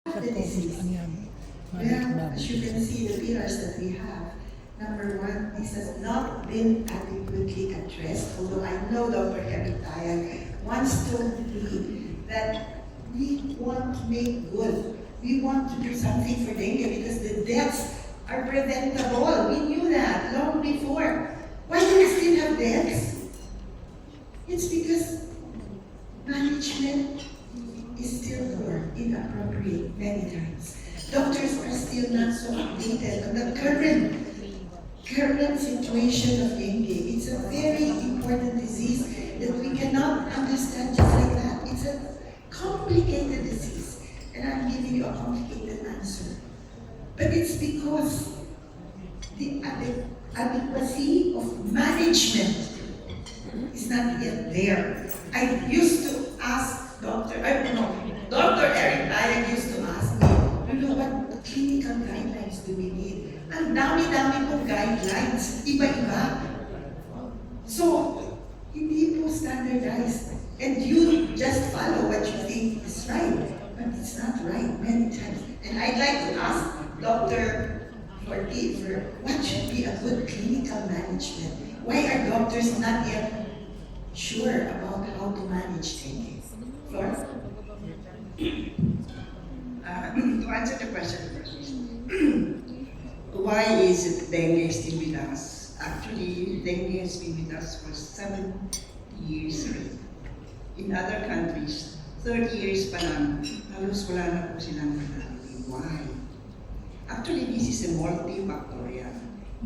the disease. Well, as you can see, the pillars that we have. Number one, this has not been adequately addressed, although I know Dr. Kapitayan once told me that we want to make good. We want to do something for dengue because the deaths are preventable. We knew that long before. Why do we still have deaths? It's because management is still poor, inappropriate many times. Doctors are still not so updated on the current situation of dengue. It's a very important disease that we cannot understand just like that. It's a complicated disease, and I'm giving you a complicated answer. But it's because the adequacy of management is not yet there. I used to ask Dr. Eric Dayag used to ask me, what clinical guidelines do we need? Ang dami-dami pong guidelines, iba-iba. So, hindi po standardized. And you just follow what you think is right. But it's not right many times. And I'd like to ask Dr. Forti for what should be a good clinical management. Why are doctors not yet sure about how to manage dengue? Flora? To answer the question first, why is it dengue still with us? Actually, dengue has been with us for 7 years already. In other countries, 30 years pa lang, halos wala na po silang fatality. Why? Actually, this is a multifactorial.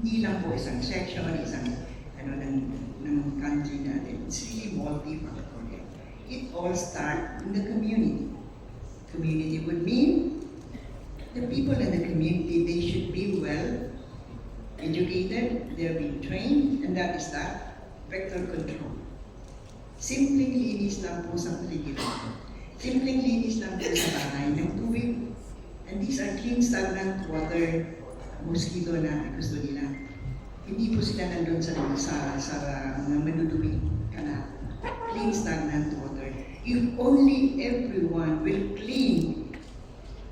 Hindi lang po isang section, isang ng country natin. It's really multifactorial. It all starts in the community. Community would mean the people in the community, they should be well educated, they're being trained, and that is that vector control. Simpleng linis lang po sa paligiran. Simpleng linis lang po sa bahay ng tubig. And these are clean, stagnant water, mosquito na gusto nila. Hindi po sila nandun sa manudumi kanal. Clean, stagnant water. If only everyone will clean,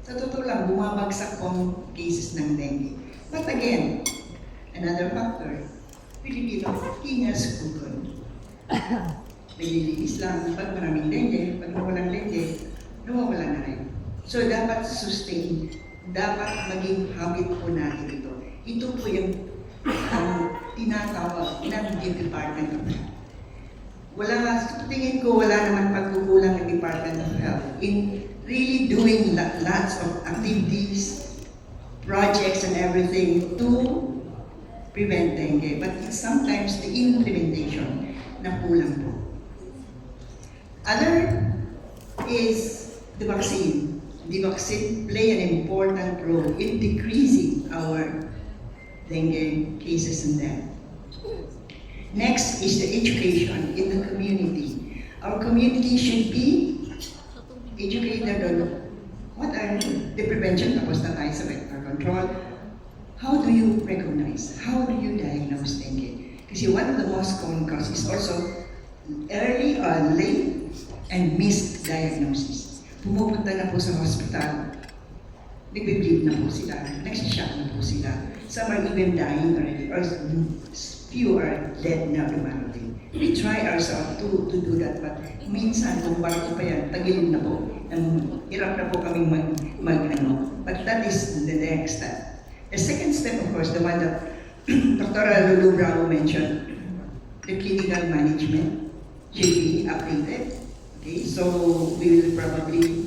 sa totoo lang, bumabagsak pong cases ng dengue. But again, another factor, Pilipino, kingas kukon. Nililinis lang, pag maraming dengue, pag walang dengue, nawawala na rin. So dapat sustain, dapat maging habit po natin ito. Ito po yung tinatawag ng Department of Health. Tingin ko wala naman pagkukulang ng Department of Health in really doing lots of activities, projects and everything to prevent dengue. But it's sometimes the implementation na kulang po. Other is the vaccine. The vaccine play an important role in decreasing our dengue cases and death. Next is the education in the community. Our community should be educated on what are the prevention, tapos na tayo sa vector control. How do you recognize? How do you diagnose dengue? Kasi one of the most common causes is also early or late and misdiagnosis. Pumupunta na po sa hospital, nagbe-bleed na po sila, nagsishock na po sila. Some are even dying already, or few are dead na dumating. We try ourselves to do that, but minsan kung barko pa yan, tagilid na po. Hirap na po kaming mag-ano. But that is the next step. The second step, of course, the one that Dr. Lulu Bravo mentioned, the clinical management should be updated. Okay, so we will probably,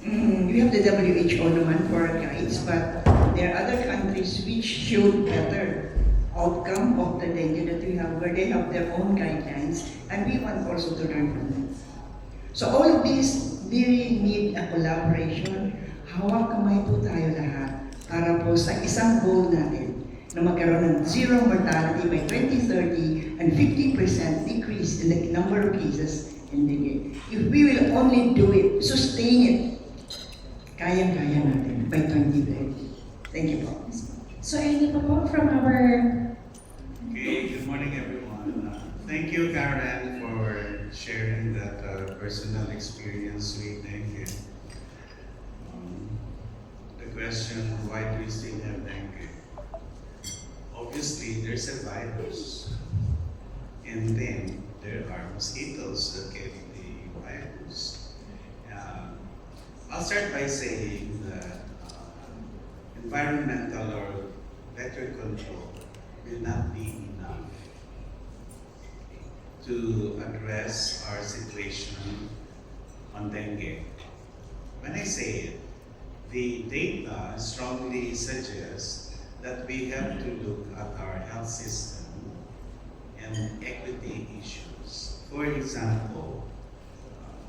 we have the WHO naman for guides, but there are other countries which showed better outcome of the dengue that we have, where they have their own guidelines, and we want also to learn from them. So all of these really need a collaboration. Hawak kamay po tayo lahat para po sa isang goal natin na magkaroon ng zero mortality by 2030 and 50% decrease in the number of cases in dengue. If we will only do it, sustain it, kayang-kaya natin by 2030. Thank you po. So any pa po from our... Okay, good morning everyone. Thank you Karen for sharing that personal experience with dengue. question, why do we still have dengue? Obviously, there's a virus. And then there are mosquitoes that carry the virus. I'll start by saying that environmental or vector control will not be enough to address our situation on dengue. When I say it, the data strongly suggests that we have to look at our health system and equity issues. For example,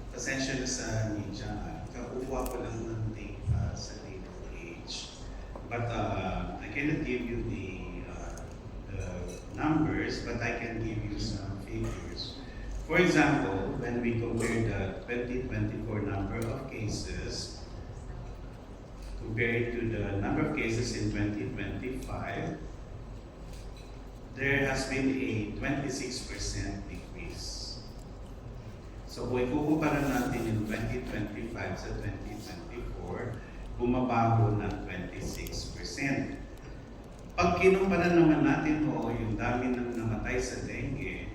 pasensya na sa media, kakuha ko lang ng data sa DOH. But I cannot give you the numbers, but I can give you some figures. For example, when we compare the 2024 number of cases compared to the number of cases in 2025, there has been a 26% decrease. So kung ikukumpara natin yung 2025 sa 2024, bumabago ng 26%. Pag kinumpara naman natin yung dami ng namatay sa dengue,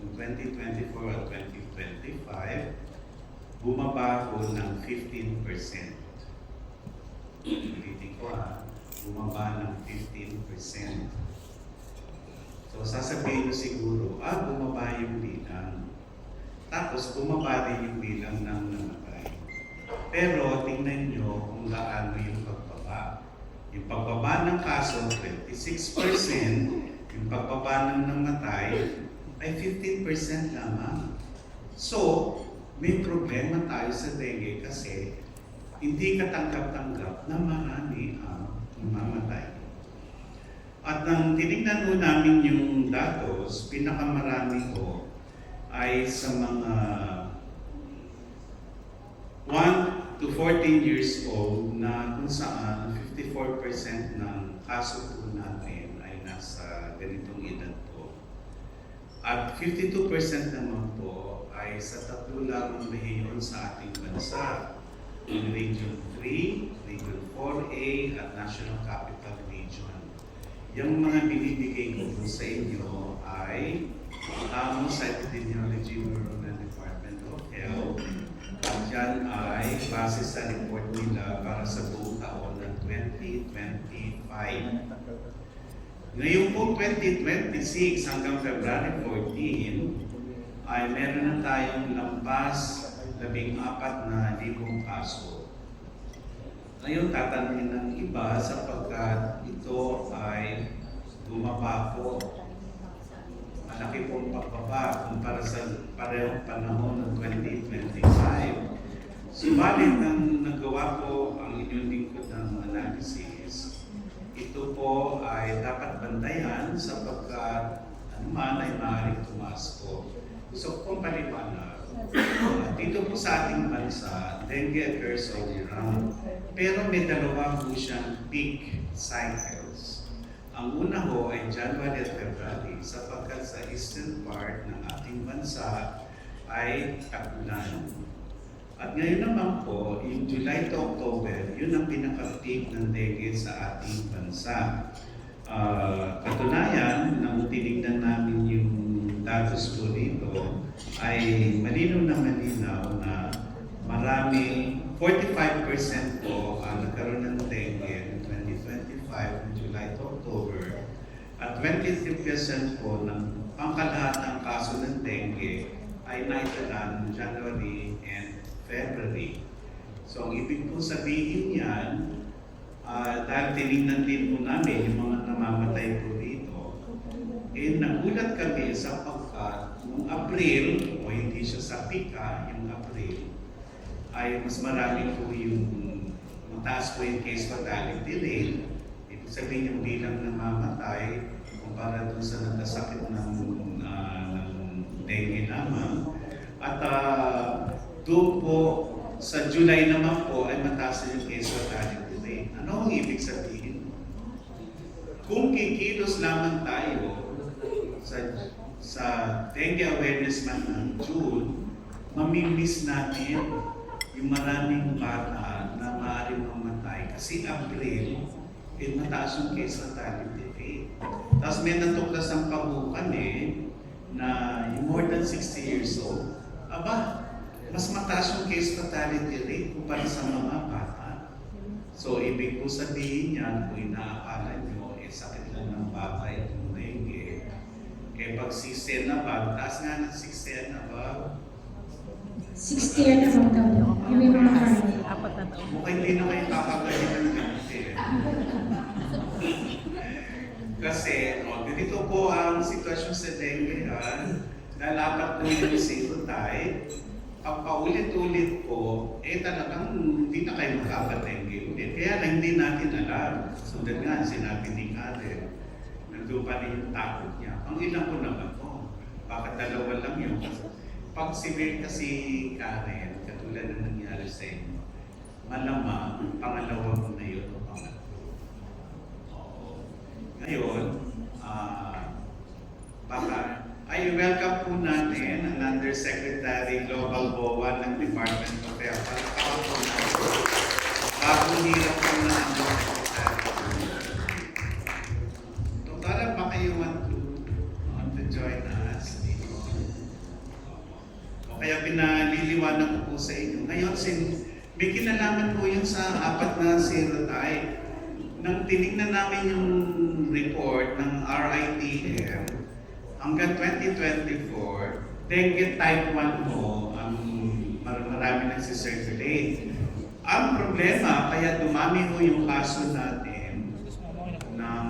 yung 2024 at 2025, bumabago ng 15%. Ulitin ko bumaba ng 15%. So sasabihin nyo siguro, bumaba yung bilang. Tapos bumaba rin yung bilang ng namatay. Pero tingnan nyo kung gaano yung pagbaba. Yung pagbaba ng kaso, 26%. Yung pagbaba ng namatay ay 15% lamang. So, may problema tayo sa dengue kasi hindi katanggap-tanggap na marami ang namamatay. At nang tinignan ho namin yung datos, pinakamarami ko ay sa mga 1 to 14 years old na kung saan 54% ng kaso po natin ay nasa ganitong edad po. At 52% naman po ay sa tatlo lamang rehiyon sa ating bansa. In Region 3, Region 4A at National Capital Region. Yung mga binibigay ko po sa inyo ay sa Epidemiology Bureau ng Department of Health. At yan ay base sa report nila para sa buong taon ng 2025. Ngayong po 2026 hanggang February 14 ay meron na tayong lampas 14,000 kaso. Ngayon tatanungin ng iba sapagkat ito ay bumaba po. Malaki pong pagbaba kumpara sa parehong panahon ng 2025. Subalit nang nagawa po ang inyong lingkod ng analysis, ito po ay dapat bantayan sapagkat anuman ay maaaring tumaas po. Gusto kong paliwanag. Dito po sa ating bansa, dengue occurs all year round. Pero may dalawa po siyang peak cycles. Ang una ho ay January at February sapagkat sa eastern part ng ating bansa ay tag-ulan. At ngayon naman po, yung July to October, yun ang pinaka-peak ng dengue sa ating bansa. Katunayan, nang tinignan namin yung datos po dito, ay malinaw na marami, 45% po ang nagkaroon ng dengue ng 2025 ng July to October at 23% po ng pangkalahatang kaso ng dengue ay naitala ng January and February. So ang ibig po sabihin yan, dahil tinignan din po namin yung mga namamatay po dito, nagulat kami sapagkat noong April, o hindi siya sa pika, yung April, ay mas marami po yung mataas po yung case fatality rate. Ibig sabihin yung bilang namamatay kumpara doon sa nagkasakit ng dengue lamang. At doon po sa July naman po ay mataas yung case fatality rate. Ano ang ibig sabihin? Kung kikilos lamang tayo sa dengue awareness month ng June, mamimiss natin yung maraming bata na maaaring mamatay si April, mataas yung case fatality rate. Tapos may natuklas ang pabukan na yung more than 60 years old, mas mataas yung case fatality rate kumpara sa mga bata. So, ibig ko sabihin yan, kung inaakala nyo, sakit lang ng bata itong dengue. Pag 60 na ba, taas nga ng 60 na ba? 60 year na bang daw? Yung may mga karami. Mukhang hindi na kayo kakagaling ng ganito Kasi, ganito po ang sitwasyon sa dengue Nalapat po yung serotype. Pag paulit-ulit po, talagang hindi na kayo makapatengge ulit. Kaya lang hindi natin alam. Sundan nga, sinabi ni Karen, nandun pa rin yung takot niya. Ang ilang po naman po, bakit dalawa lang yun? Pag severe kasi Karen, katulad na nangyari sa inyo, malamang pangalawa mo na yun o pangatlo. Ngayon, ay welcome po natin ang Undersecretary Global BOA ng Department of Health. Palakpakan po natin. Bagong hirap po na ang Undersecretary. Doktora, baka you want to join us dito? O kaya pinaliliwanag ko po sa inyo. Ngayon, may kinalaman po yun sa 4 na serotype. Nang tinignan namin yung report ng RITM, hanggang 2024, dengue type 1 po ang marami nagsisirculate. Ang problema, kaya dumami ho yung kaso natin ng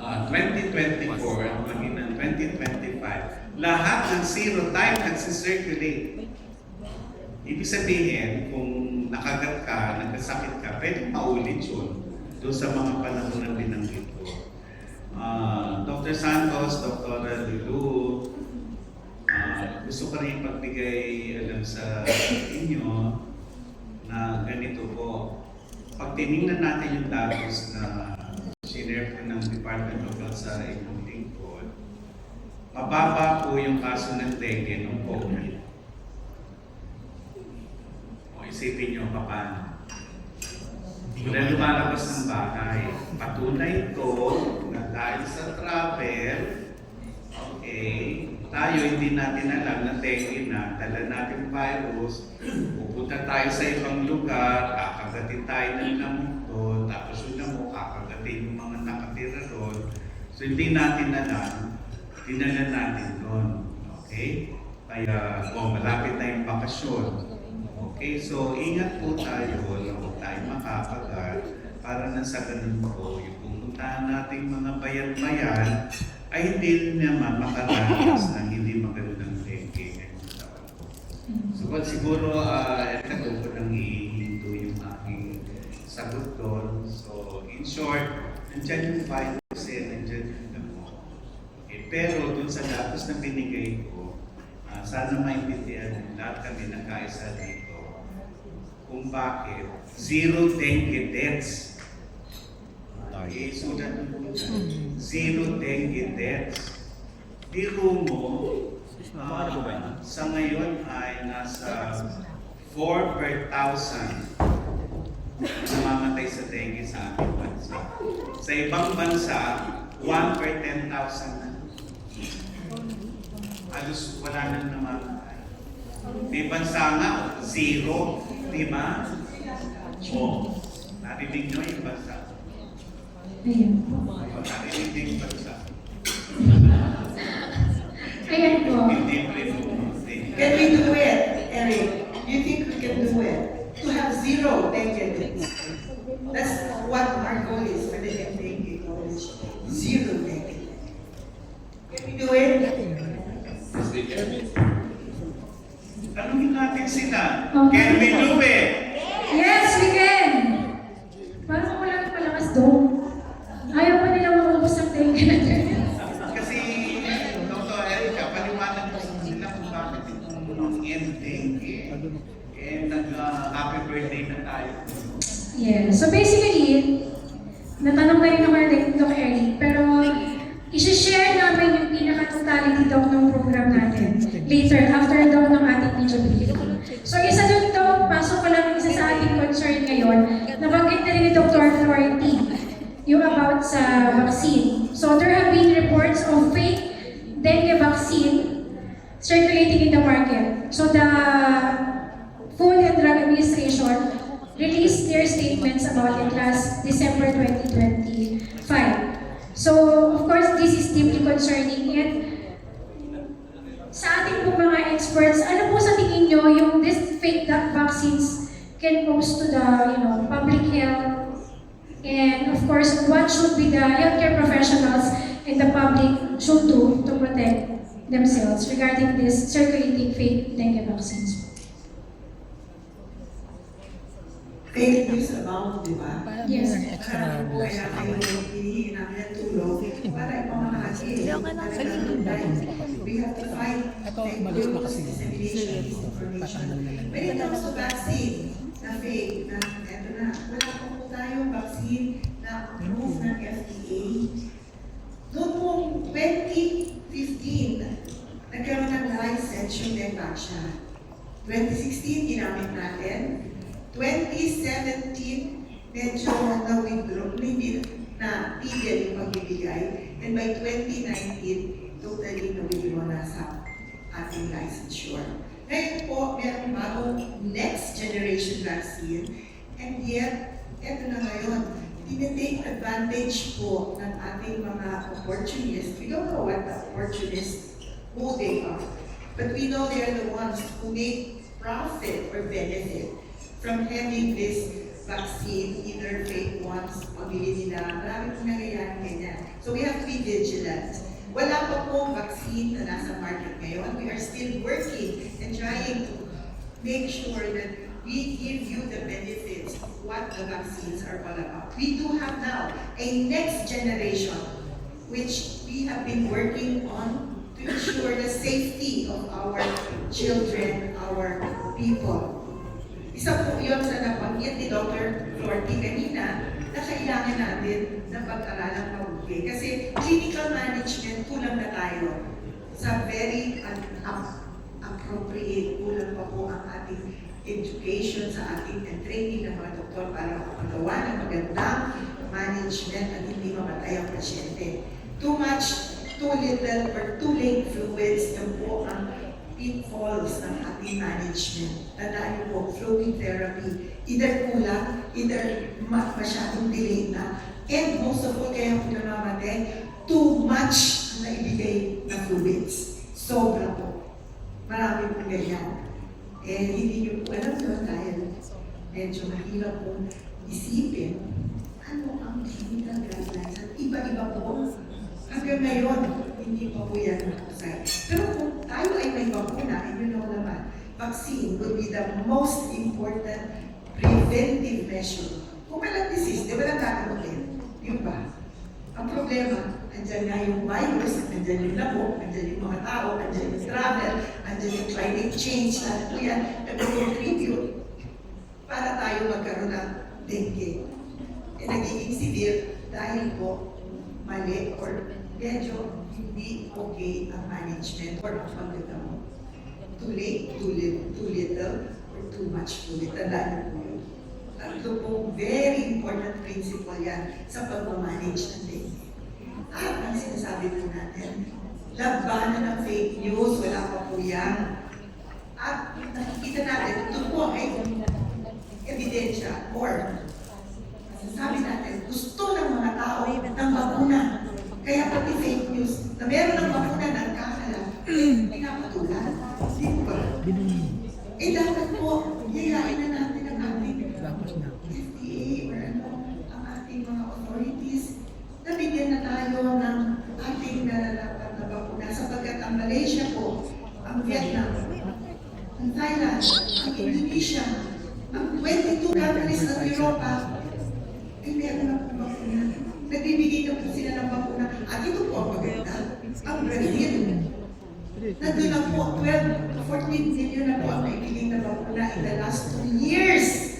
2024 maging ng 2025. Lahat ng serotype nagsisirculate. Ibig sabihin, kung nakagat ka, nagkasakit ka, pwede maulit yun doon sa mga panahon na binanggit ko. Dr. Santos, Dr. Lulu, gusto ko rin pagbigay alam sa inyo na ganito po. Pag tinignan natin yung datos na sinare po ng Department of Health sa inyong lingkod, mababa po yung kaso ng dengue ng COVID. O isipin nyo paano. Wala lumalabas ng bahay. Patunay ko na dahil sa travel, tayo hindi natin alam na dengue na, dala natin virus, pupunta tayo sa ibang lugar, kakagatin tayo ng lamok doon, tapos yun na mo, kakagatin yung mga nakatira doon. So hindi natin alam, dinala natin doon. Okay? Kaya, malapit na yung bakasyon. Okay, so ingat po tayo, huwag tayo makakagat para na sa ganun po, yung pumuntahan nating mga bayan-bayan ay hindi naman makaranas ng hindi magandang dengue ngayong taon. So, siguro, ito ko nang ihinto yung aking sagot doon. So, in short, nandyan yung 5%, nandyan yung damo. Okay, pero dun sa datos na binigay ko, sana maintindihan lahat kami nagkaisa dito kung bakit zero dengue deaths. Okay, so zero dengue deaths. Biro mo, sa ngayon ay nasa 4 per 1,000 namamatay sa dengue sa ating bansa. Sa ibang bansa, 1 per 10,000 na. Halos wala nang namamatay. May bansa nga, 0. Diba? Narinig nyo yung bansa. Ayan. Narinig din yung bansa. Ayan po. Hindi rin. Can we do it, Eric? You think we can do it? To have zero dengue deaths. That's what our goal is for the dengue college. Zero dengue. Can we do it? Tanungin natin sila. Okay. Can we do it? Yes, we can! Parang wala nang malakas doon. Ayaw pa nila maubos ang dengue natin. Kasi, Dr. Erica, paliwanag mo sa sila kung bakit itong end dengue. Nag-happy birthday na tayo. Yeah. So basically, natanong na rin naman din Dr. Eric, pero isi-share namin yung pinaka-totality daw ng program natin later, after daw ng ating video briefing. So isa doon daw, pasok ko lang isa sa ating concern ngayon, authority yung about sa vaccine. So there have been reports of fake dengue vaccine circulating in the market. So the Food and Drug Administration released their statements about it last December 2025. So of course, this is deeply concerning. And sa ating po mga experts, ano po sa tingin nyo yung this fake vaccines can pose to the public health, and of course what should be the healthcare professionals and the public should do to protect themselves regarding this circulating fake dengue vaccines? Fake news about, di ba? Yes. Kaya kayo hinihingi namin ng tulong para ipamahagi. We have to fight fake news, dissemination, disinformation. When it comes to vaccine, na fake, na eto na, wala pa po tayong vaccine na approved ng FDA. Noong pong 2015, nagkaroon ng license yung Dengvaxia. 2016, ginamit natin. 2017, medyo na-withdraw, hindi na tigil yung pagbibigay. And by 2019, totally na-withdraw na sa ating licensure. Ngayon po, meron bagong next generation vaccine. And yet, eto na ngayon, tinitake advantage po ng ating mga opportunists. We don't know what the opportunists, who they are. But we know they are the ones who make profit or benefit from having this vaccine, either fake ones, pabili nila. Marami pong nangyayari ganyan. So we have to be vigilant. Wala pa pong vaccine na nasa market ngayon. We are still working and trying to make sure that we give you the benefits of what the vaccines are all about. We do have now a next generation, which we have been working on to ensure the safety of our children, our people. Isa po yun sa nabanggit ni Dr. Florty kanina na kailangan natin na pag-aralang mabuti. Kasi clinical management, kulang na tayo sa very appropriate. Kulang pa po ang ating education sa ating training ng mga doktor para makapagawa ng magandang management at hindi mamatay ang pasyente. Too much, too little, or too late fluids, yan po ang pitfalls ng ating management. Tandaan niyo po, fluid therapy, either kulang, either masyadong delayed na, and most of all, kaya po namamatay, too much ang naibigay na fluids. Sobra po. Marami po ganyan. Eh, hindi niyo po alam yun dahil medyo mahirap pong isipin ano ang clinical guidelines. At iba-iba po. Hanggang ngayon, hindi pa po yan nakasay. Pero kung tayo ay may bakuna, and you know naman, vaccine will be the most important preventive measure. Kung walang disease, di ba lang gagamutin? Yung ba? Ang problema, andyan nga yung virus, andyan yung labo, andyan yung mga tao, andyan yung travel, andyan yung climate change, lahat po yan, nag-contribute para tayo magkaroon ng dengue. E nagiging severe dahil po mali or medyo hindi okay ang management or ang paggagamot. Too late, too little, or too much fluid. Tandaan niyo po yun. Tatlo pong very important principle yan sa pag-manage ng dengue. At ang sinasabi po natin, labanan ng fake news, wala pa po yan. At nakikita natin, ito po ay ebidensya or sabi natin, gusto ng mga tao ng bakuna. Kaya pati fake news na meron ng bakuna na nagkakalat, pinapatulan. Di ba? Eh dapat po, yayain na natin ang ating FDA or ang ating mga authorities na bigyan na tayo ng ating nararapat na bakuna. Sapagkat ang Malaysia po, ang Vietnam, ang Thailand, ang Indonesia, ang 22 countries ng Europa, ay meron na po bakuna. Nagbibigay na po sila ng bakuna. At ito po ang maganda. Ang Brazil. Nandun na po, 12 to 14 million na po ang naibigay na bakuna in the last 2 years.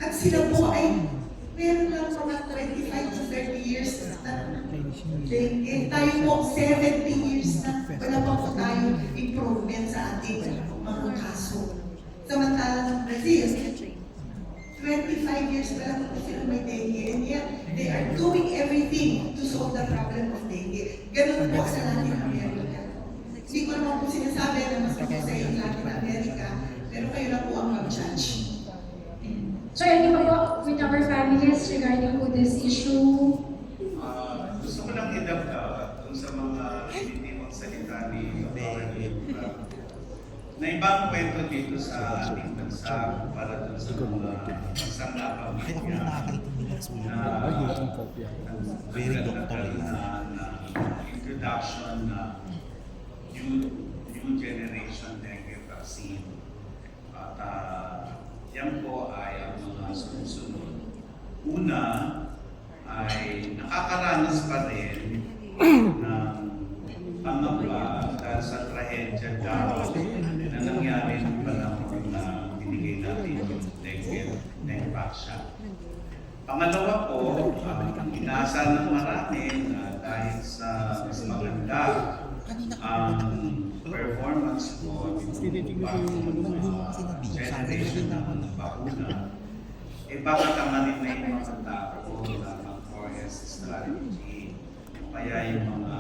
At sila po ay meron lang mga 25 to 30 years na dengue. Tayo po, 70 years na. Wala pa po tayo improvement sa ating mga kaso. Samantalang ng Brazil, 25 years pa lang po sila may dengue, and yet they are doing everything to solve the problem of dengue. Ganun po sa Latin America. Hindi ko naman po sinasabi na mas sa yung Latin America, pero kayo na po ang mag-judge. So, any pa po with our families regarding po this issue? Gusto ko lang idagdag dun sa mga hindi magsalita ni Dr. na ibang kwento dito sa ating bansa para dun sa mga bansang napamilya na Very doctor na introduction na new generation dengue vaccine. At yan po ay ang mga sumusunod. Una ay nakakaranas pa rin ng pangamba dahil sa trahedya daw na nangyari ng panahon na binigay natin yung dengue vaccine. Pangalawa po, inaasahan ng marami na dahil sa mas maganda ang performance po ng generation ng bakuna, baka tamanin na yung mga tao na mag-4S strategy. Kaya yung mga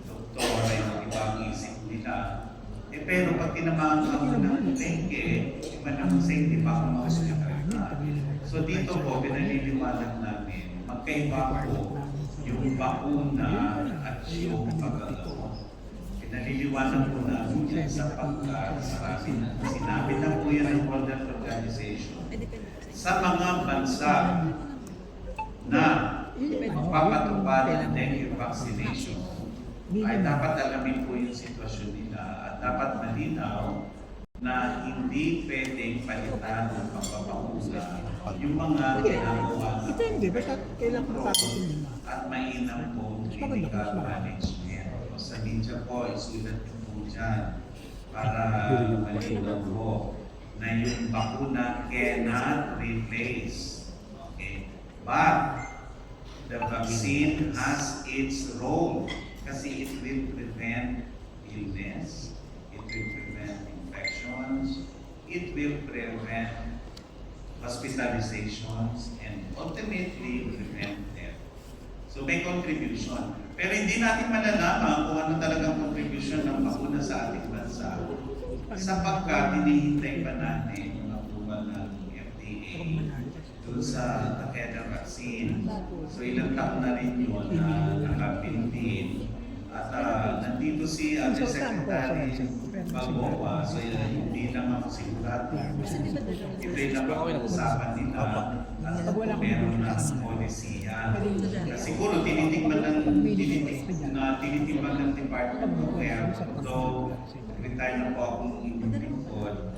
doktor ay ibang isip nila. Pero pag tinamaan ka mo ng dengue, iba na kung safety pa kung ma-hospital ka. So dito po, pinaliliwanag namin, magkaiba po yung bakuna at yung pagkagawa. Pinaliliwanag po namin yan sapagkat marami na. Sinabi na po yan ng World Health Organization. Sa mga bansa na magpapatupad ng dengue vaccination, ay dapat alamin po yung sitwasyon nila at dapat malinaw na hindi pwedeng palitan ng pagbabakuna yung mga ginagawa at mainam po clinical management. Sa media po, isulat niyo po dyan para malinaw po na yung bakuna cannot replace. Okay? But the vaccine has its role kasi it will prevent illness, it will prevent infections, it will prevent hospitalizations, and ultimately prevent death. So may contribution. Pero hindi natin malalaman kung ano talagang contribution ng bakuna sa ating bansa sapagkat hinihintay pa natin yung approval ng FDA doon sa Takeda vaccine. So ilang taon na rin yun na nakapindin. At nandito si Secretary Balboa, so hindi lang ako sigurado. Ito yung napag-uusapan nila at meron na policy yan. Siguro tinitigman ng Department of Health, though retire na po akong inyong lingkod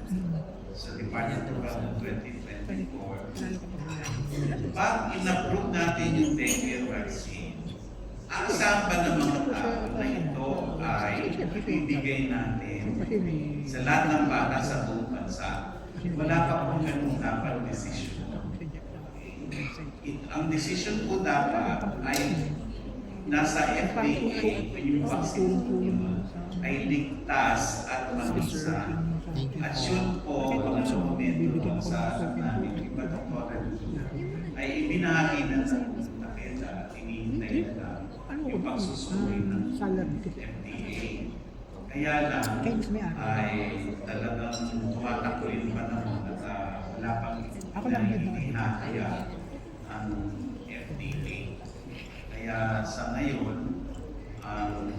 sa Department of Health ng 2024. Pag in-approve natin yung dengue vaccine, ang saan ba ng mga tao na ito ay ibibigay natin sa lahat ng bata sa buong bansa? Wala pa pong ganun dapat desisyon. Ang desisyon po dapat ay nasa FDA kung yung vaccine ay ligtas at mabisa. At yun po, ang momento sa namin iba doktoran ay ibinahagi na ng Takeda at hinihintay na yung pagsusuri ng FDA. Kaya lang ay talagang tumatakbo yung panahon at wala pang hinahaya ang FDA. Kaya sa ngayon, ang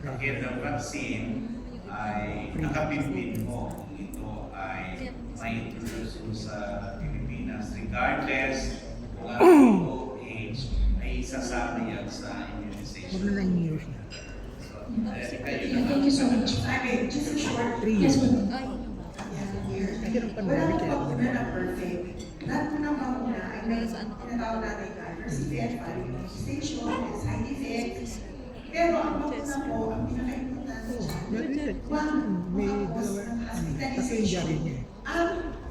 Takeda vaccine ay nakapimpin mo kung ito ay ma-introduce sa Pilipinas regardless kung ano age ay isasama yan sa immunization. Thank you so much. Okay, just a short Yes, ma'am. wala po bakuna na perfect. Lahat po ng bakuna ay may tinatawag natin diversity and validation and side effects. Pero ang bakuna po, ang pinaka-importante dyan, huwag makapos ng hospitalization. Ang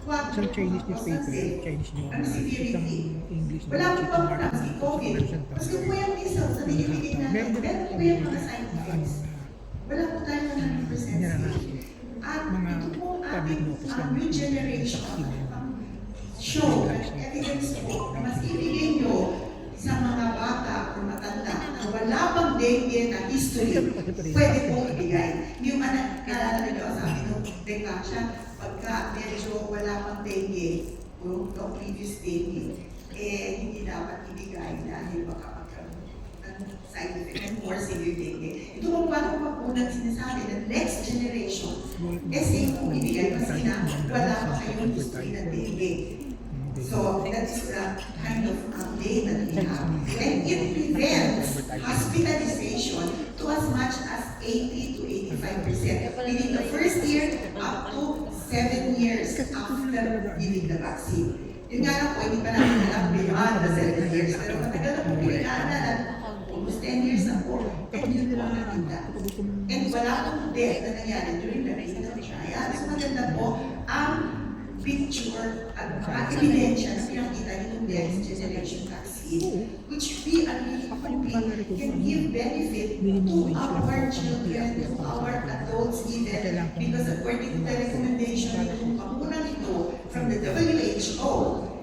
huwag Isang Chinese newspaper, makapos Chinese news, ang severity. isang English Wala po news, bakuna si COVID. Kasi po yung measles na binibigay natin, meron po yung mga side effects. Wala po tayo 100% safe. At ito po ang ating new generation show at evidence po na mas ibigay nyo sa mga bata o matanda na wala pang dengue na history, pwede pong ibigay. Yung naalala nyo sa amin nung teka siya, pagka medyo wala pang dengue o previous dengue, hindi dapat ibigay dahil baka magkaroon ng side effect and more severe dengue. Ito kung paano mapunang sinasabi na next generation, safe kung ibigay kasi na wala pa kayong history ng dengue. So that's the kind of update that we have. And it prevents hospitalization to as much as 80 to 85% within the first year up to 7 years after giving the vaccine. Yun nga lang po, hindi pa namin alam beyond the 7 years. Pero matagal na po pinag-aaralan, almost 10 years na po. And yun po nakita. And wala pong death na nangyari during the clinical trial. So maganda po ang picture at mga ebidensya na pinakita nitong next generation vaccine, which we are really hoping can give benefit to our children, to our adults even, because according to the recommendation ng pamunang ito from the WHO,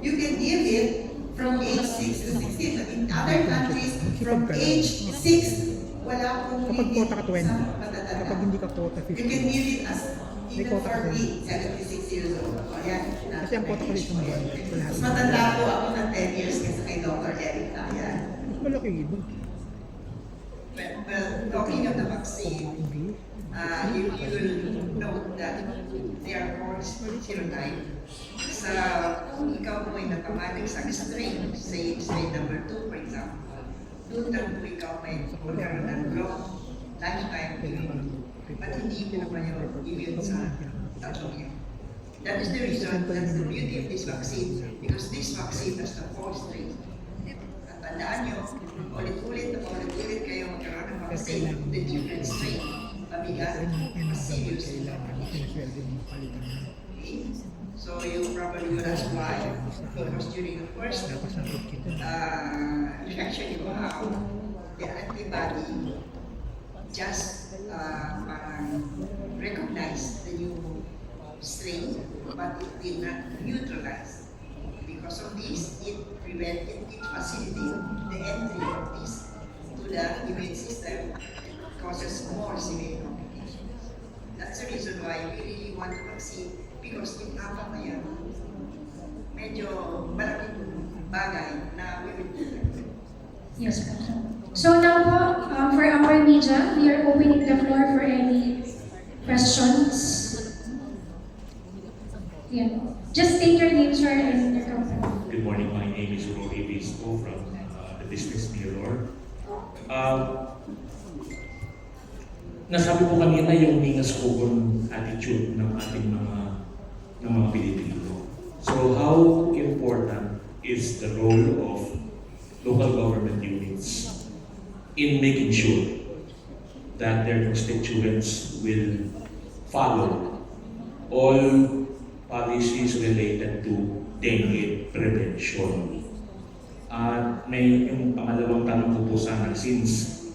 you can give it from age 6 to 16. But in other countries, from age 6, wala pong limit sa matatanda. Kapag hindi ka quota You 50. can give it as even for me, 76 years old. Ayan. Kasi ang quota ko dito ng buwan. Mas matanda po ako ng 10 years kasi kay Dr. Eric Ayan. Mas malaki iba. Well, talking of the vaccine, you will note that they are all serotype. Sa kung ikaw po ay natamalig sa strain, say strain number 2 for example, doon lang po ikaw may magkaroon ng long lifetime immunity. But hindi po kayo immune sa tatlong yun. That is the reason, that's the beauty of this vaccine, because this vaccine has the 4 strains. At tandaan nyo, ulit-ulit kayo magkaroon ng vaccine, the different strain, mabigat, serious. Okay? So you probably will ask why, because during the first infection you have, the antibody just recognize the new strain, but it will not neutralize. Because of this, it facilitates the entry of this to the immune system. It causes more severe complications. That's the reason why we really want the vaccine, because yung apat na yan, medyo malaking bagay na we will do. Yes, po. So now po, for our media, we are opening the floor for any questions. Yeah. Just state your name, sir, and your company. Good morning, my name is Rory Bispo from the Business Bureau. Nasabi po kanina yung ningas-kugon attitude ng ating mga Pilipino. So how important is the role of local government units in making sure that their constituents will follow all policies related to dengue prevention? At may yung pangalawang tanong ko po sana, since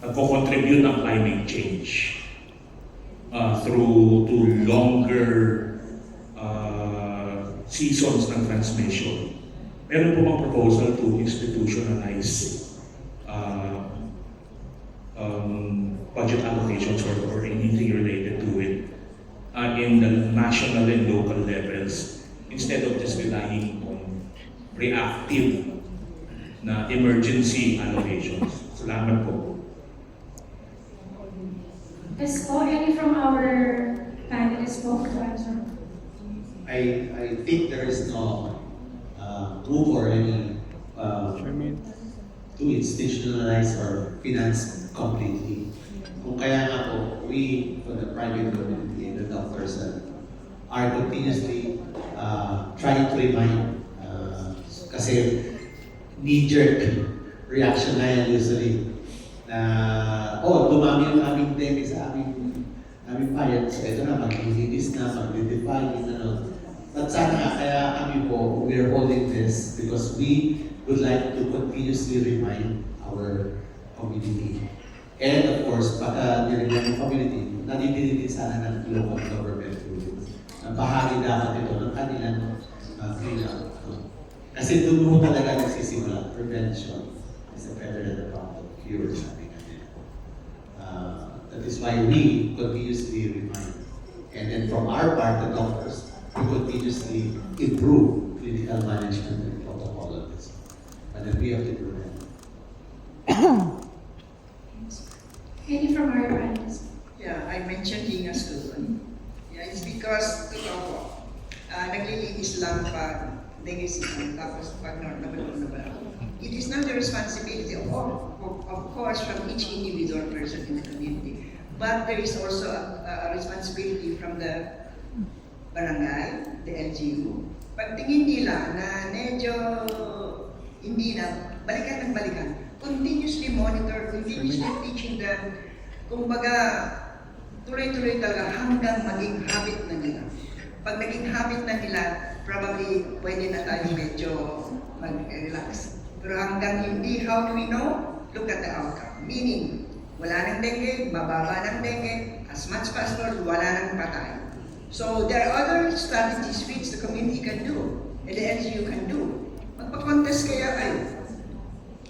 nagko-contribute ang climate change through to longer seasons ng transmission, meron po bang proposal to institutionalize budget allocations or anything related to it in the national and local levels, instead of just relying on reactive na emergency allocations? Salamat po. Yes po, any from our panelists po to answer? I think there is no room for any to institutionalize or finance completely. Kung kaya nga po, we, for the private community and the doctors, are continuously trying to remind, kasi knee-jerk reaction na yan usually, na, dumami yung aming demi sa aming bayan, so ito na, maglilinis na, magdidefine, But sana nga, kaya kami po, we are holding this because we would like to continuously remind our community And of course, baka nilagyan ng community, nadidinig din sana ng local government units. Bahagi dapat ito ng kanilang clean-up. Kasi doon mo talaga nagsisimula. Prevention is a better than the problem of cure, sabi nga nila. That is why we continuously remind. And then from our part, the doctors, we continuously improve clinical management and protocol of this. But then we have to prevent. Any from our panelists? Yeah, I mentioned Hingas doon. Yeah, it's because, totoo po, naglilinis lang pag dengue season, tapos pag nabalon na ba. It is not the responsibility of course, from each individual person in the community. But there is also a responsibility from the barangay, the LGU. Pag tingin nila na medyo hindi na, balikan ng balikan. Continuously monitor, continuously teaching them. Kumbaga, tuloy-tuloy talaga hanggang maging habit na nila. Pag naging habit na nila, probably pwede na tayo medyo mag-relax. Pero hanggang hindi, how do we know? Look at the outcome. Meaning, wala nang dengue, mababa ng dengue, as much as possible, wala nang patay. So there are other strategies which the community can do, and the LGU can do. Magpa-contest kaya kayo.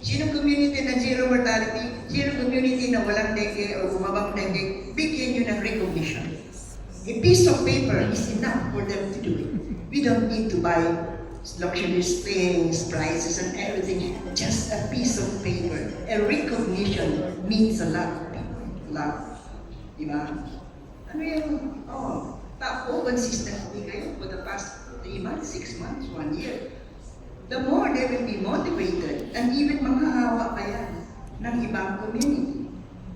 Sinong community na zero mortality, zero community na walang dengue o bumabang dengue, bigyan nyo ng recognition. A piece of paper is enough for them to do it. We don't need to buy luxurious things, prizes and everything. Just a piece of paper. A recognition means a lot. A lot. Diba? Ano yung, tapo, consistently kayo for the past 3 months, 6 months, 1 year. The more they will be motivated and even makahawa pa yan ng ibang community.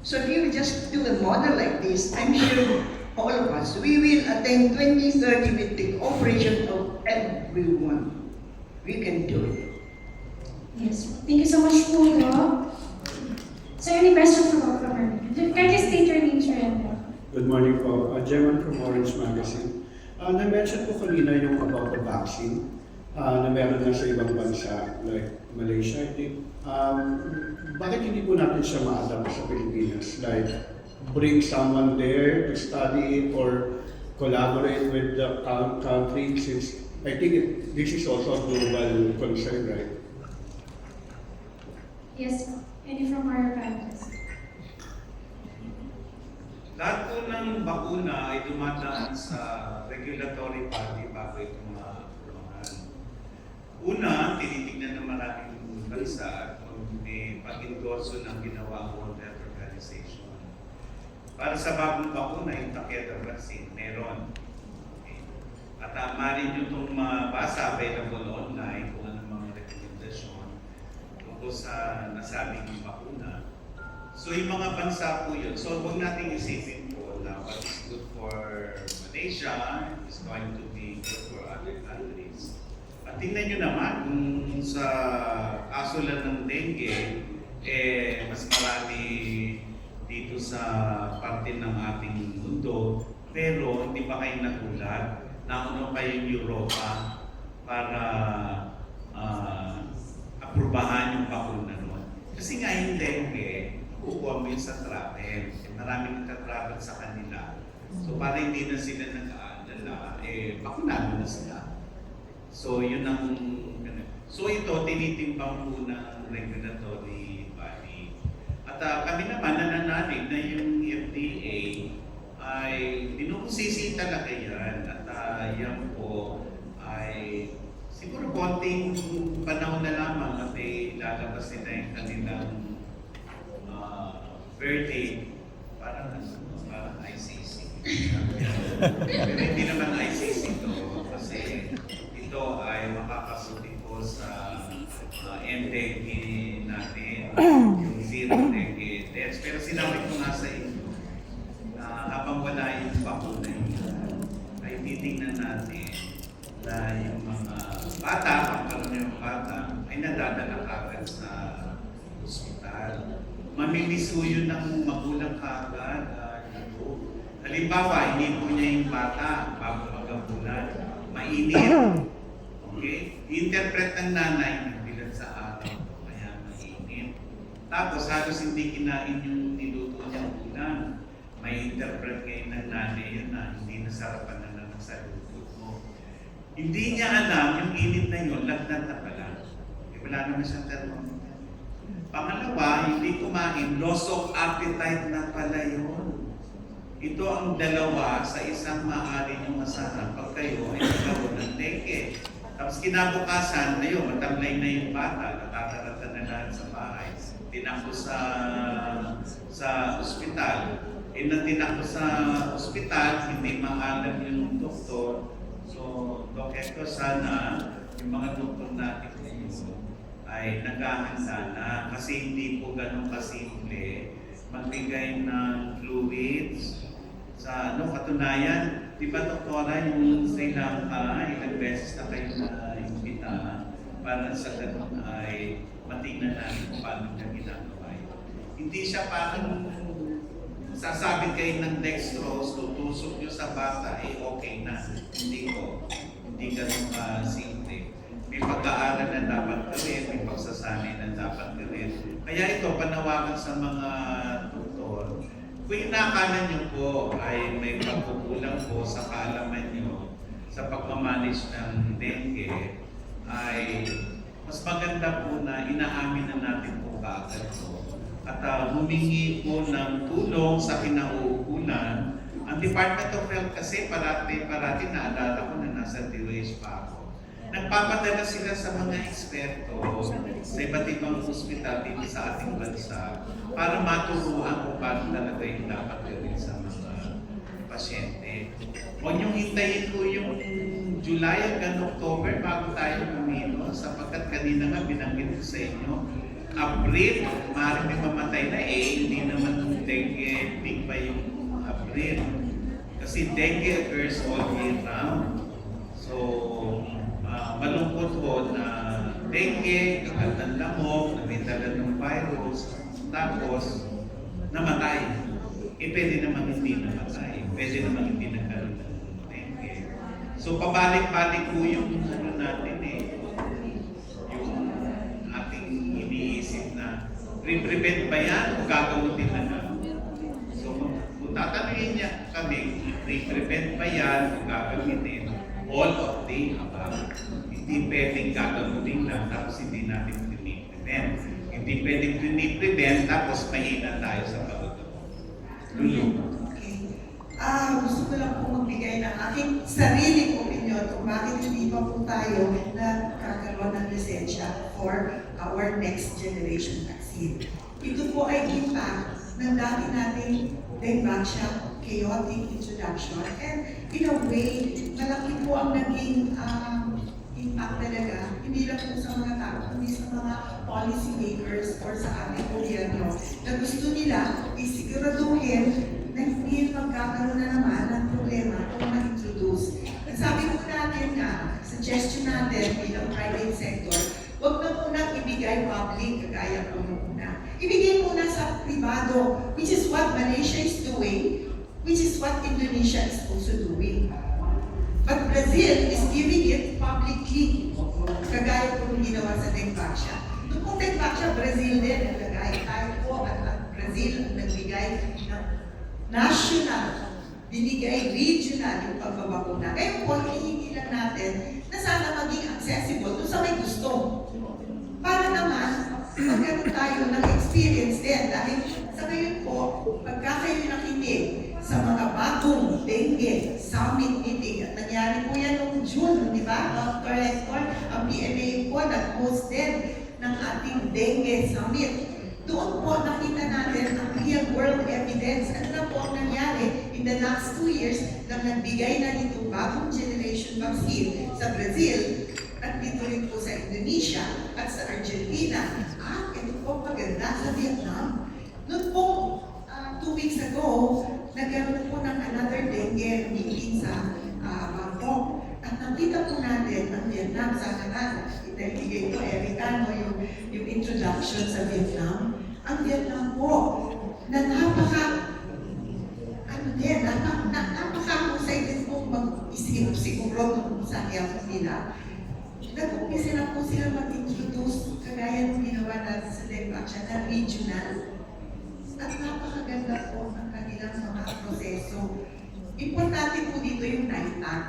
So if you just do a model like this, I'm sure all of us, we will attain 2030 with the cooperation of everyone. We can do it. Yes. Thank you so much po, Doc. So, any question from our Can you state your name, sir? Good morning po. German from Orange Magazine. Na-mention po kanina yung about the vaccine na meron na sa ibang bansa, like Malaysia, I think. Bakit hindi po natin siya ma-adapt sa Pilipinas? Like, bring someone there to study it or collaborate with the country, since I think this is also a global concern, right? Yes, any from our panelists? Lahat po ng bakuna ay dumadaan sa regulatory body bago ito ma-aprubahan. Una, tinitignan ng maraming bansa kung may pag-endorso ng ginawang World Health Organization. Para sa bagong bakuna, yung Takeda vaccine, meron. Okay. At maaari nyo itong mabasa, available online, kung anong mga rekomendasyon tungkol sa nasabing bakuna. So yung mga bansa po yun. So huwag natin isipin po na what is good for Malaysia is going to be good for other countries. At tingnan nyo naman, kung sa kaso lang ng dengue, mas marami dito sa parte ng ating mundo, pero hindi pa kayo nagulat na ano pa yung Europa para aprubahan yung bakuna nun. Kasi nga yung dengue, kukuha mo yun sa travel. Maraming nagka-travel sa kanila. So para hindi na sila nag-aalala, bakunado na sila. So yun ang... So ito, tinitimbang po ng regulatory body. At kami naman nananalig na yung FDA ay binubusisi talaga yan. At yan po ay siguro konting panahon na lamang at lalabas nila yung kanilang verdict, parang ICC. Pero hindi naman ICC ito kasi ito ay makakasuti po sa NDEG natin, yung zero dengue deaths. Pero sinabi ko nga sa inyo na habang wala yung bakuna yun, ay titingnan natin na yung mga bata, ang karamihan bata, ay nadadala kagad sa ospital. Mamimisuyo ng magulang kaagad. Halimbawa, hindi po niya yung bata bago magabulan. Mainit. Okay? I-interpret ng nanay ng bilang sa araw. Kaya mainit. Tapos halos hindi kinain yung niluto niyang ulam. May interpret ngayon ng nanay yun na hindi nasarapan na lang sa luto mo. Hindi niya alam yung init na yun, lagnat na pala. Wala naman siyang thermometer. Pangalawa, hindi kumain, loss of appetite na pala yun. Ito ang dalawa sa isang maaari niyong masahan pag kayo ay nagkaroon ng dengue. Tapos kinabukasan, ayun, matamlay na yung bata, nakakarata na lahat sa bahay. Tinakbo sa ospital. Nang tinakbo sa ospital, hindi maalam yung doktor. So, Dok Hector, sana yung mga doktor natin ay naghahanda na kasi hindi po ganun kasimple magbigay ng fluids sa katunayan, di ba doktora, yung Sri Lanka, ilang beses na kayo na-imbita para sa ganun ay matingnan natin kung paano niya ginagawa yun. Hindi siya parang sasabi kayo ng dextrose, tutusok nyo sa bata, okay na. Hindi ganun simple. May pag-aaral na dapat gawin, may pagsasanay na dapat gawin. Kaya ito, panawagan sa mga doktor, kung inakala nyo po ay may pagkukulang po sa kaalaman nyo sa pagmamanage ng dengue, ay mas maganda po na inaamin na natin po kaagad po. At humingi po ng tulong sa kinauukulan. Ang Department of Health kasi parati naalala ko na nasa DOH pa ako. Nagpapadala sila sa mga eksperto sa iba't ibang ospital dito sa ating bansa para maturuan kung paano talaga yung dapat gawin sa mga pasyente. Huwag niyong hintayin po yung July hanggang October bago tayo uminom sapagkat kanina nga binanggit ko sa inyo, April, maaaring may mamatay na hindi naman dengue, big pa yung April. Kasi dengue occurs all year round. So, malungkot po na dengue, kagat ng lamok, na may dala ng virus, tapos namatay. Pwede naman hindi namatay. Pwede naman hindi nagkaroon ng dengue. So, pabalik-balik po yung natin yung ating iniisip na pre-prevent ba yan o gagawin na lang? So, kung tatanungin niya kami, pre-prevent ba yan o gagawin all of the above. Hindi pwedeng gagawin lang tapos hindi natin prevent. Hindi pwedeng prevent tapos mahina tayo sa paggagamot. Lulu. Okay. Gusto ko lang po magbigay ng aking sariling opinion kung bakit hindi pa po tayo nagkakaroon ng lisensya for our next generation vaccine. Ito po ay impact ng dati nating Dengvaxia chaotic introduction, and in a way, malaki po ang naging impact talaga, hindi lang po sa mga tao, kundi sa mga policy makers or sa ating gobyerno na gusto nila isiguraduhin na hindi magkakaroon na naman ng problema kung ma-introduce. At sabi po natin na, suggestion natin bilang private sector, huwag na muna ibigay public kagaya po nung una. Ibigay muna sa privado, which is what Malaysia is doing, which is what Indonesia is also doing. But Brazil is giving it publicly, kagaya po nung ginawa sa Dengvaxia. Noong pong Dengvaxia, Brazil din naglagay. Tayo po at Brazil ang nagbigay ng national, binigay regional yung pagbabakuna. Ngayon po, hinihingi lang natin na sana maging accessible kung sa may gusto. Para naman, magkaroon tayo ng experience din. Dahil sa ngayon po, pagka kayo nakinig sa mga bagong dengue summit meeting, at nangyari po yan noong June, di ba? Dr. Hector, ang PMA po nag-host din ng ating dengue summit. Doon po nakita natin ang real world evidence. Ano na po ang nangyari in the last 2 years nang nagbigay na nito bagong generation vaccine sa Brazil at dito rin po sa Indonesia at sa Argentina. At ito po maganda sa Vietnam. Noon po, 2 weeks ago, nagkaroon po ng another dengue meeting sa Bangkok. At nakita po natin ang Vietnam, sana nga, itinigay ko, Erika, yung introduction sa Vietnam. Ang Vietnam po, na napaka-husay din po mag-isip siguro sa health nila. Nag-umpisa na po sila mag-introduce, kagaya ng ginawa natin sa Dengvaxia na regional. at napakaganda po ang kanilang mga proseso. Importante po dito yung NITAG.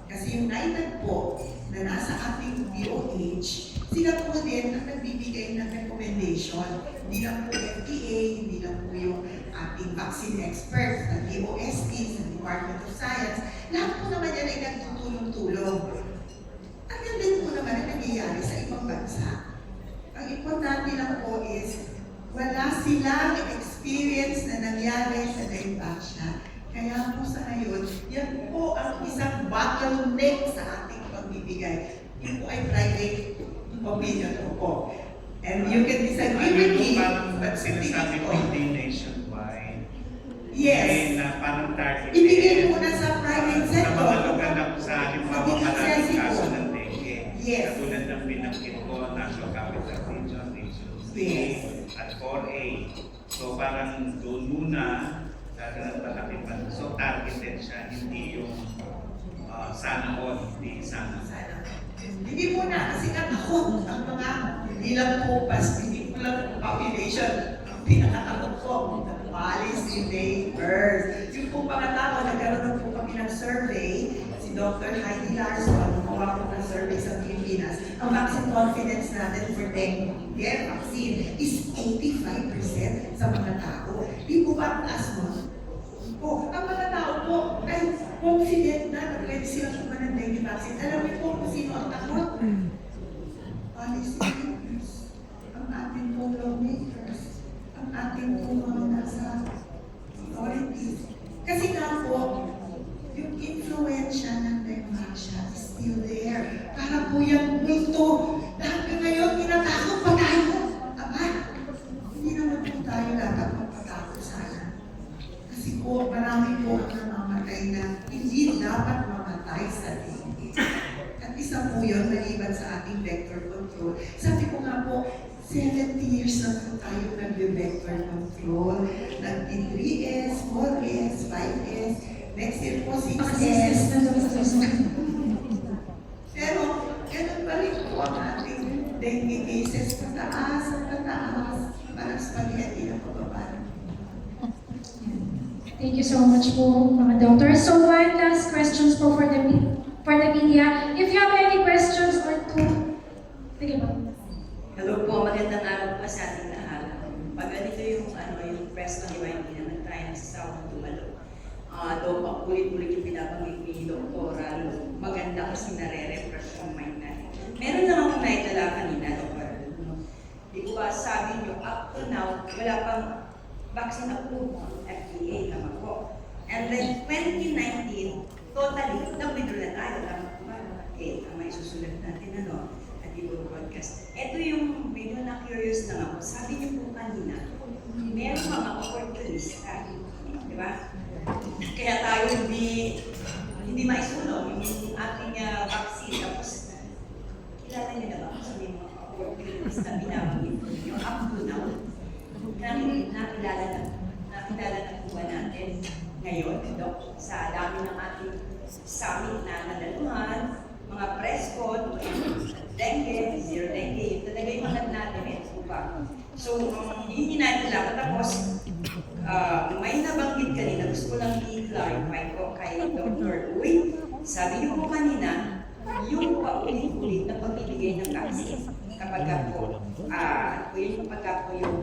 Kasi yung NITAG po na nasa ating DOH, sila po din ang nagbibigay ng recommendation. Hindi lang po FDA, hindi lang po yung ating vaccine experts, ng DOST, ng Department of Science. Lahat po naman yan ay nagtutulong-tulong. At yan din po naman ang nangyayari sa ibang bansa. Ang importante lang po is wala silang experience na nangyari sa Daibacia. Kaya po sa ngayon, yan po ang isang bottleneck sa ating pagbibigay. Yun po ay private opinion po. And you can disagree with me, Parang but sinasabi ko po. hindi nationwide. Yes. Na parang target. Ibigay muna sa private Sa sector. mga lugar na kung saan yung mga Maging maraming accessible. kaso ng dengue. Yes. Katulad ng binanggit ko, National Capital Region, Region 3, Yes. at 4A. So parang doon muna, dahil ang malaki pa. So targeted siya, hindi yung sana all, hindi sana. Hindi mo na kasi natakot ang mga hindi lang po hindi po lang population ang pinakatakot po ng policy makers. Yung po mga tao, nagkaroon po kami ng survey, si Dr. Heidi Larson, gumawa po ng survey sa Pilipinas. Ang vaccine confidence natin for dengue vaccine is 85% sa mga tao. Di po ba ang taas mo? Po, ang mga tao po ay confident na pwede silang kumain ng dengue vaccine. Alam niyo po kung sino ang takot? Policy makers, ang ating po lawmakers, ang ating po mga nasa authorities. Kasi nga po, yung influensya ng Daibacia is still there. Para po yung multo na hanggang ngayon tinatakot pa tayo. Aba, hindi naman po tayo dapat magpatakot sana. Kasi po, marami po ang namamatay na hindi dapat mamatay sa dengue. At isa po yun, maliban sa ating vector control. Sabi ko nga po, 70 years na po tayo nag-vector control. Nag-3S, 4S, 5S, next year po 6S. Pero, ganun pa rin po ang ating dengue cases. Pataas at pataas. Parang spaghetti na pababa. Thank you so much po, mga doctor. So one last questions po for the media. If you have any questions or two, sige po. Hello po, magandang araw po sa ating lahat. Pag ganito yung press con, di ba, hindi naman tayo nagsasawang dumalo. Though ulit-ulit yung pinabanggit ni Doktora, maganda kasi nare-refresh yung mind natin. Meron lang akong naitala kanina, Doktora. Di ko ba sabi nyo, up to now, wala pang vaccine approved ng FDA naman po. And then 2019, totally, nag-withdraw na tayo. Tama po ba? Okay, may susunod natin at yung podcast. Ito yung medyo na-curious lang ako. Sabi niyo po kanina, meron mga opportunista. Di ba? Kaya tayo hindi maisulong yung ating vaccine. Tapos, kilala niyo na ba kung sino yung mga opportunista na binabanggit yung up to now? Nakilala na po ba natin ngayon, Dok, sa dami ng ating summit na nadaluhan, mga press con, dengue, zero dengue, yun talaga yung mga natin, ito ba? So, hindi natin lang. Tapos, may nabanggit kanina, gusto ko lang i-clarify ko kay Dr. Uy. Sabi niyo po kanina, yung paulit-ulit na pagbibigay ng vaccine kapag po, yung